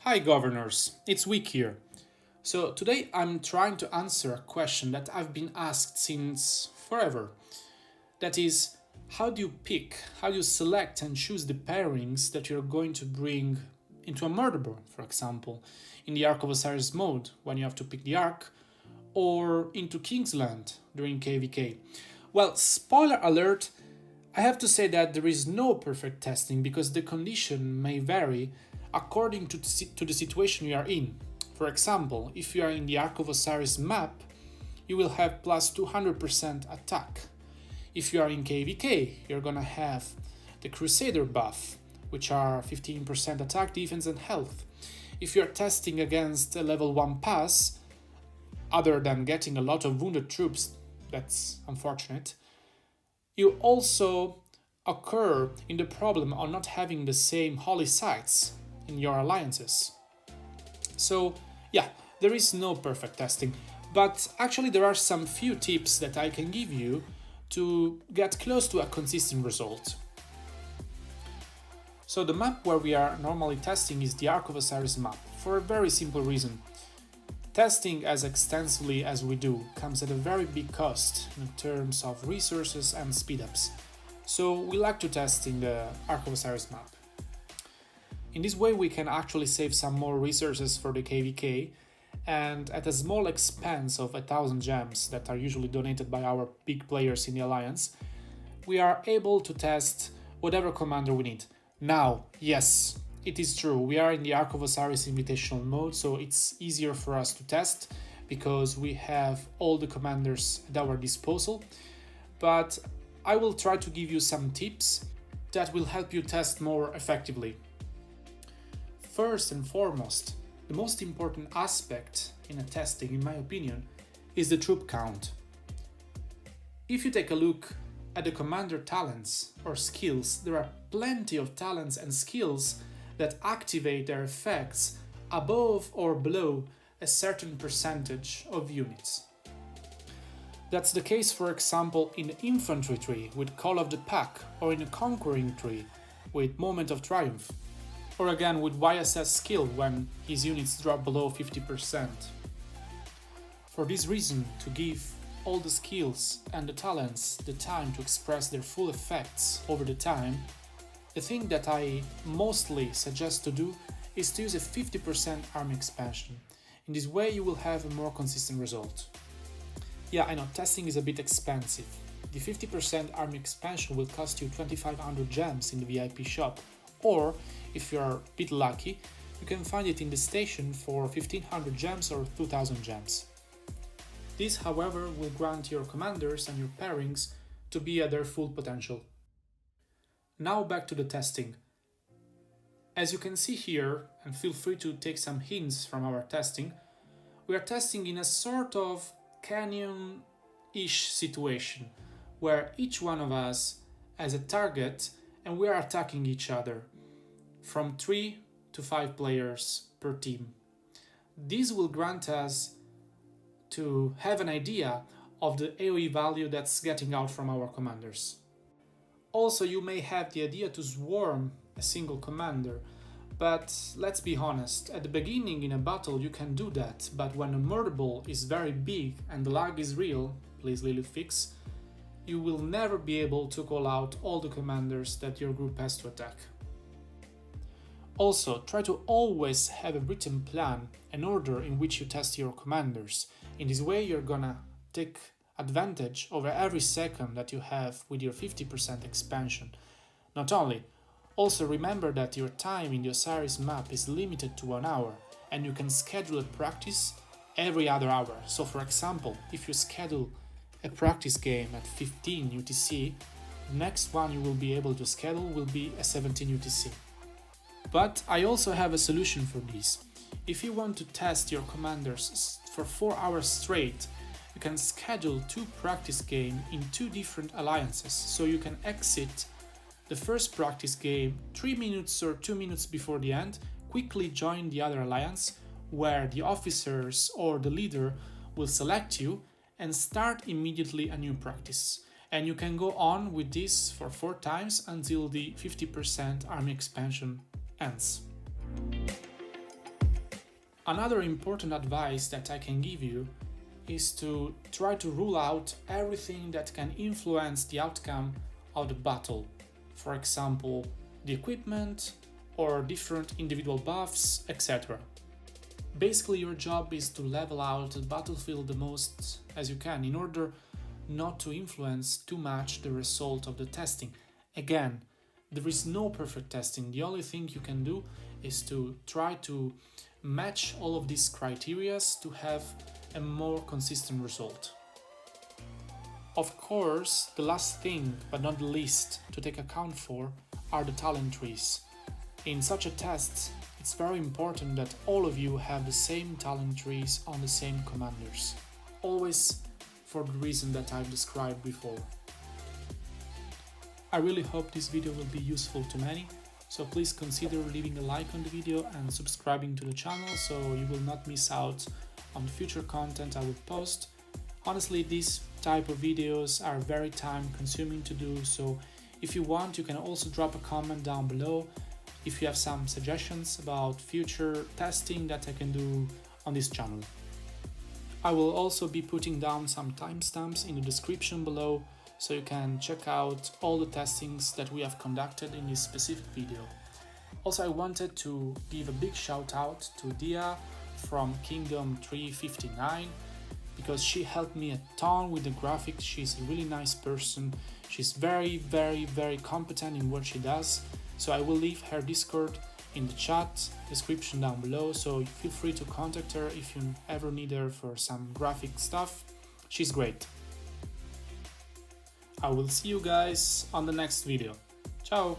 Hi governors, it's Wick here. So today I'm trying to answer a question that I've been asked since forever. That is, how do you select and choose the pairings that you're going to bring into a Murderball, for example, in the Ark of Osiris mode, when you have to pick the Ark, or into Kingsland during KVK. Well, spoiler alert, I have to say that there is no perfect testing because the condition may vary according to the situation you are in. For example, if you are in the Ark of Osiris map, you will have plus 200% attack. If you are in KVK, you're gonna have the Crusader buff, which are 15% attack, defense and health. If you're testing against a level 1 pass, other than getting a lot of wounded troops, that's unfortunate, you also occur in the problem of not having the same holy sites in your alliances. So yeah, there is no perfect testing, but actually there are some few tips that I can give you to get close to a consistent result. So the map where we are normally testing is the Ark of Osiris map, for a very simple reason. Testing as extensively as we do comes at a very big cost in terms of resources and speedups, so we like to test in the Ark of Osiris map. In this way we can actually save some more resources for the KVK, and at a small expense of 1000 gems that are usually donated by our big players in the alliance, we are able to test whatever commander we need. Now, yes, it is true, we are in the Ark of Osiris invitational mode, so it's easier for us to test because we have all the commanders at our disposal, but I will try to give you some tips that will help you test more effectively. First and foremost, the most important aspect in a testing, in my opinion, is the troop count. If you take a look at the commander talents or skills, there are plenty of talents and skills that activate their effects above or below a certain percentage of units. That's the case, for example, in the infantry tree with Call of the Pack, or in a conquering tree with Moment of Triumph, or again with YSS skill when his units drop below 50%. For this reason, to give all the skills and the talents the time to express their full effects over the time, the thing that I mostly suggest to do is to use a 50% army expansion. In this way you will have a more consistent result. Yeah, I know, testing is a bit expensive. The 50% army expansion will cost you 2500 gems in the VIP shop, or if you are a bit lucky, you can find it in the station for 1500 gems or 2000 gems. This, however, will grant your commanders and your pairings to be at their full potential. Now back to the testing. As you can see here, and feel free to take some hints from our testing, we are testing in a sort of canyon-ish situation, where each one of us has a target and we are attacking each other, from 3 to 5 players per team. This will grant us to have an idea of the AoE value that's getting out from our commanders. Also, you may have the idea to swarm a single commander, but let's be honest, at the beginning in a battle you can do that, but when a Murderball is very big and the lag is real, please Lilith fix, you will never be able to call out all the commanders that your group has to attack. Also, try to always have a written plan, an order in which you test your commanders. In this way you're gonna take advantage over every second that you have with your 50% expansion. Not only, also remember that your time in the Osiris map is limited to 1 hour, and you can schedule a practice every other hour. So for example, if you schedule a practice game at 15 UTC, the next one you will be able to schedule will be a 17 UTC. But I also have a solution for this. If you want to test your commanders for 4 hours straight, you can schedule 2 practice games in 2 different alliances, so you can exit the first practice game 3 minutes or 2 minutes before the end, quickly join the other alliance, where the officers or the leader will select you, and start immediately a new practice. And you can go on with this for 4 times until the 50% army expansion ends. Another important advice that I can give you is to try to rule out everything that can influence the outcome of the battle. For example, the equipment or different individual buffs, etc. Basically, your job is to level out the battlefield the most as you can in order not to influence too much the result of the testing. Again, there is no perfect testing. The only thing you can do is to try to match all of these criteria to have a more consistent result. Of course, the last thing, but not the least, to take account for are the talent trees. In such a test, it's very important that all of you have the same talent trees on the same commanders, always for the reason that I've described before. I really hope this video will be useful to many, so please consider leaving a like on the video and subscribing to the channel so you will not miss out on the future content I will post. Honestly, these type of videos are very time consuming to do, so if you want you can also drop a comment down below if you have some suggestions about future testing that I can do on this channel. I will also be putting down some timestamps in the description below so you can check out all the testings that we have conducted in this specific video. Also, I wanted to give a big shout out to Dia from Kingdom 359 because she helped me a ton with the graphics. She's a really nice person. She's very competent in what she does. So I will leave her Discord in the chat description down below, so feel free to contact her if you ever need her for some graphic stuff. She's great. I will see you guys on the next video. Ciao!